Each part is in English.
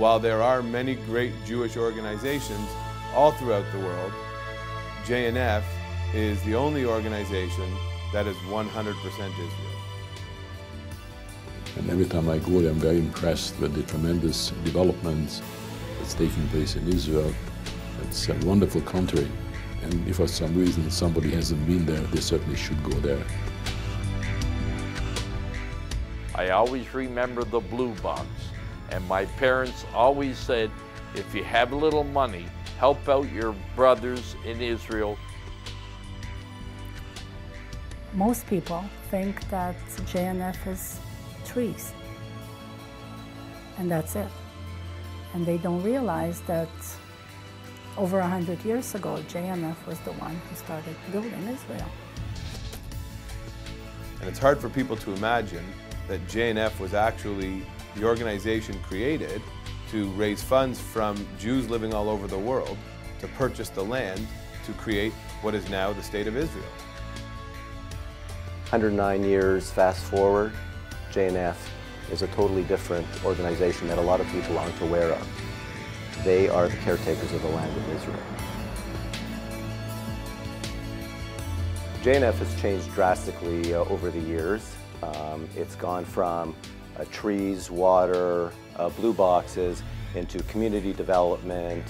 while there are many great Jewish organizations all throughout the world, JNF is the only organization that is 100% Israel. And every time I go there, I'm very impressed with the tremendous developments that's taking place in Israel. It's a wonderful country, and if for some reason somebody hasn't been there, they certainly should go there. I always remember the blue box, and my parents always said, if you have a little money, help out your brothers in Israel. Most people think that JNF is trees, and that's it. And they don't realize that over 100 years ago, JNF was the one who started building Israel. And it's hard for people to imagine that JNF was actually the organization created to raise funds from Jews living all over the world to purchase the land to create what is now the State of Israel. 109 years fast forward, JNF is a totally different organization that a lot of people aren't aware of. They are the caretakers of the land of Israel. JNF has changed drastically over the years. It's gone from trees, water, blue boxes, into community development,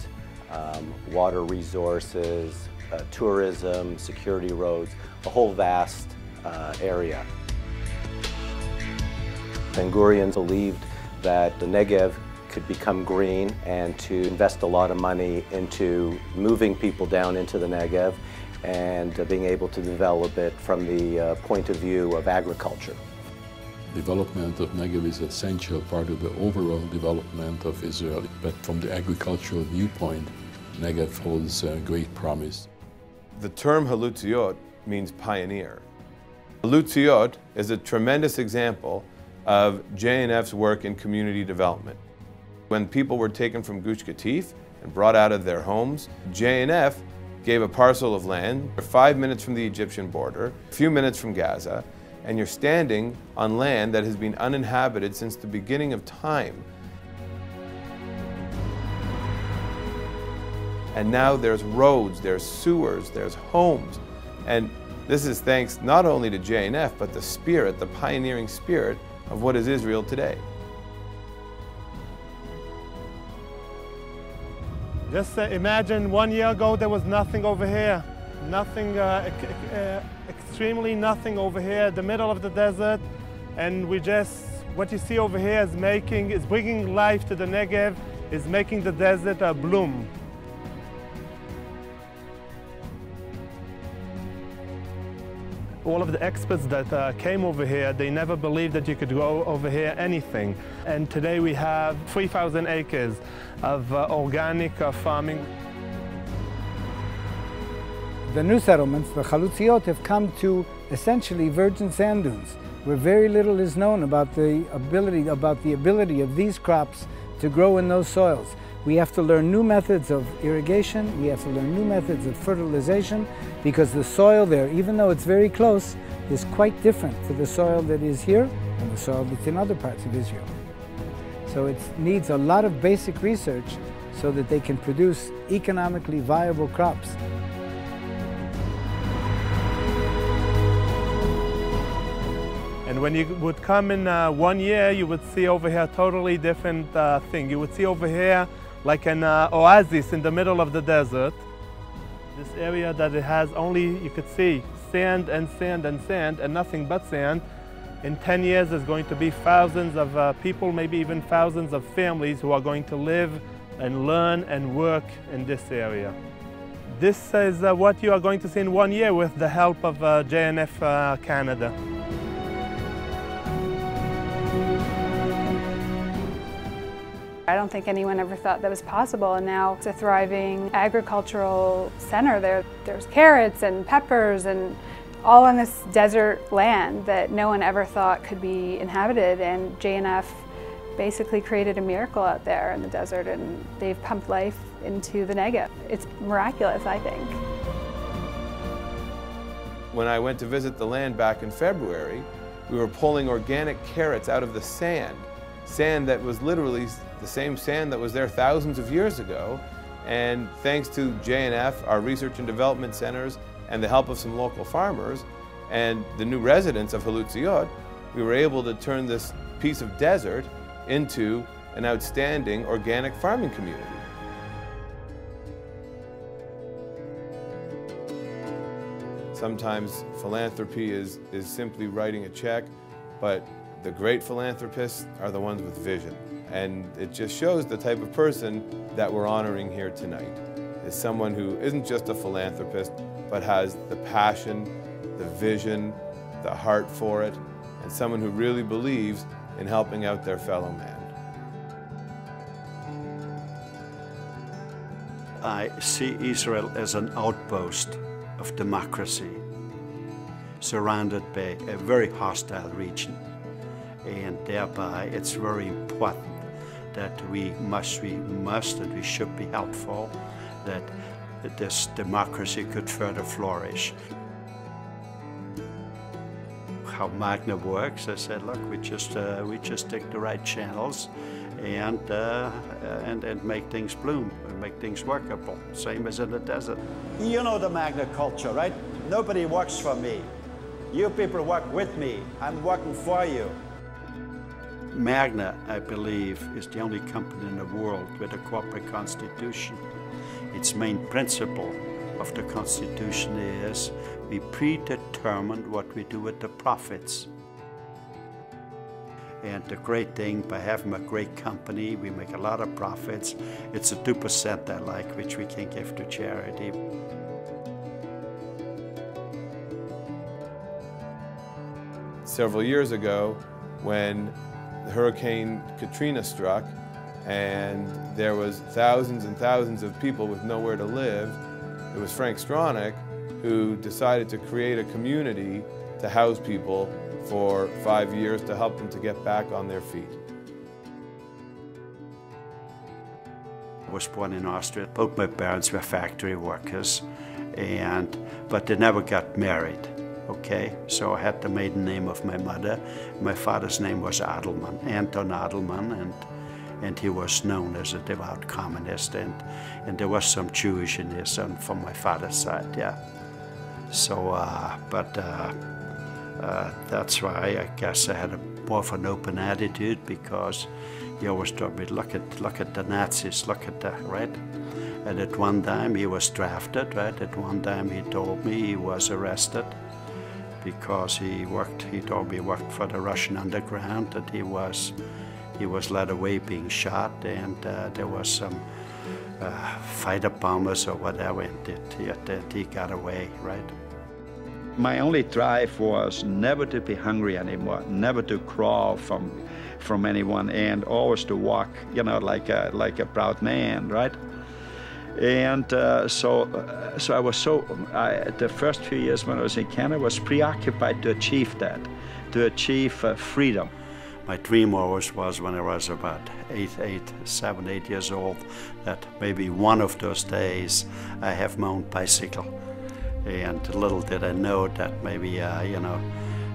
water resources, tourism, security roads, a whole vast area. Ben-Gurion believed that the Negev could become green and to invest a lot of money into moving people down into the Negev and being able to develop it from the point of view of agriculture. Development of Negev is an essential part of the overall development of Israel, but from the agricultural viewpoint, Negev holds great promise. The term Halutziot means pioneer. Halutziot is a tremendous example of JNF's work in community development. When people were taken from Gush Katif and brought out of their homes, JNF gave a parcel of land 5 minutes from the Egyptian border, a few minutes from Gaza, and you're standing on land that has been uninhabited since the beginning of time. And now there's roads, there's sewers, there's homes. And this is thanks not only to JNF, but the spirit, the pioneering spirit of what is Israel today. Just imagine 1 year ago there was nothing over here. Nothing, extremely nothing over here, the middle of the desert. And what you see over here is bringing life to the Negev, is making the desert bloom. All of the experts that came over here, they never believed that you could grow over here anything. And today we have 3,000 acres of organic farming. The new settlements, the Chalutziot, have come to essentially virgin sand dunes, where very little is known about the ability of these crops to grow in those soils. We have to learn new methods of irrigation, we have to learn new methods of fertilization, because the soil there, even though it's very close, is quite different to the soil that is here and the soil that's in other parts of Israel. So it needs a lot of basic research so that they can produce economically viable crops. And when you would come in 1 year, you would see over here a totally different thing. You would see over here like an oasis in the middle of the desert. This area that it has only, you could see, sand and sand and sand and nothing but sand. In 10 years, there's going to be thousands of people, maybe even thousands of families who are going to live and learn and work in this area. This is what you are going to see in 1 year with the help of JNF Canada. I don't think anyone ever thought that was possible, and now it's a thriving agricultural center. There's carrots and peppers and all on this desert land that no one ever thought could be inhabited, and JNF basically created a miracle out there in the desert, and they've pumped life into the Negev. It's miraculous, I think. When I went to visit the land back in February, we were pulling organic carrots out of the sand that was literally the same sand that was there thousands of years ago. And thanks to JNF, our research and development centers, and the help of some local farmers, and the new residents of Halutziot, we were able to turn this piece of desert into an outstanding organic farming community. Sometimes philanthropy is simply writing a check, but the great philanthropists are the ones with vision. And it just shows the type of person that we're honoring here tonight, is someone who isn't just a philanthropist, but has the passion, the vision, the heart for it, and someone who really believes in helping out their fellow man. I see Israel as an outpost of democracy, surrounded by a very hostile region. And thereby it's very important that we should be helpful, that this democracy could further flourish. How Magna works, I said, look, we just take the right channels and make things bloom, and make things workable, same as in the desert. You know the Magna culture, right? Nobody works for me. You people work with me. I'm working for you. Magna, I believe, is the only company in the world with a corporate constitution. Its main principle of the constitution is we predetermine what we do with the profits. And the great thing by having a great company, we make a lot of profits. It's a 2% I like, which we can give to charity. Several years ago, when Hurricane Katrina struck and there was thousands and thousands of people with nowhere to live, it was Frank Stronach who decided to create a community to house people for 5 years to help them to get back on their feet. I was born in Austria. Both my parents were factory workers, but they never got married. Okay, so I had the maiden name of my mother. My father's name was Adelman, Anton Adelman, and he was known as a devout communist, and there was some Jewish in his son from my father's side, yeah. So, that's why I guess I had more of an open attitude, because he always told me, look at the Nazis, look at that, right? And at one time he was drafted, right? At one time he told me he was arrested, because he told me he worked for the Russian underground, and he was led away being shot, and there was some fighter bombers or whatever, and he got away, right? My only drive was never to be hungry anymore, never to crawl from anyone, and always to walk, you know, like a proud man, right? And so I was the first few years when I was in Canada, I was preoccupied to achieve that, to achieve freedom. My dream always was, when I was about 7, 8 years old, that maybe one of those days I have my own bicycle. And little did I know that maybe,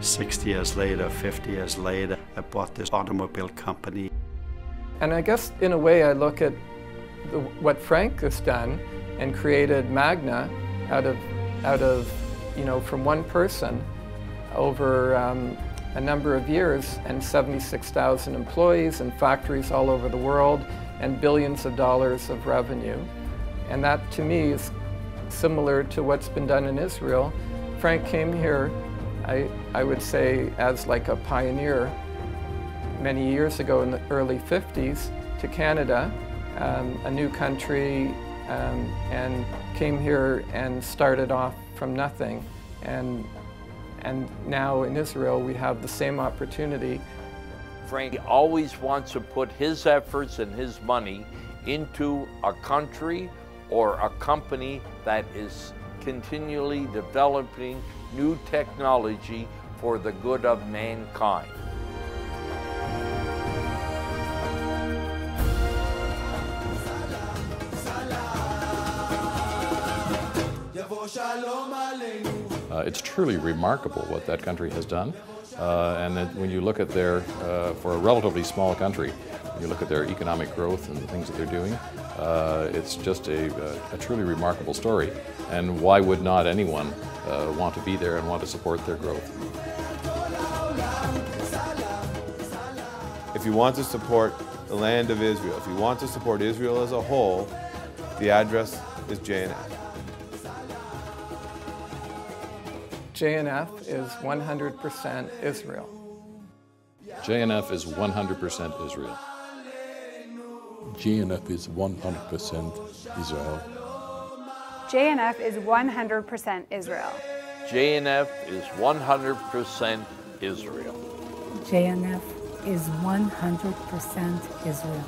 60 years later, 50 years later, I bought this automobile company. And I guess in a way I look at what Frank has done and created Magna out of from one person over a number of years, and 76,000 employees and factories all over the world and billions of dollars of revenue. And that to me is similar to what's been done in Israel. Frank came here, I would say, as like a pioneer many years ago in the early 50s to Canada, a new country, and came here and started off from nothing. And now in Israel we have the same opportunity. Frank always wants to put his efforts and his money into a country or a company that is continually developing new technology for the good of mankind. It's truly remarkable what that country has done. And then when you look at their, for a relatively small country, when you look at their economic growth and the things that they're doing, it's just a truly remarkable story. And why would not anyone want to be there and want to support their growth? If you want to support the land of Israel, if you want to support Israel as a whole, the address is JNF. JNF is 100% Israel. JNF is 100% Israel. JNF is 100% Israel. JNF is 100% Israel. JNF is 100% Israel. JNF is 100% Israel.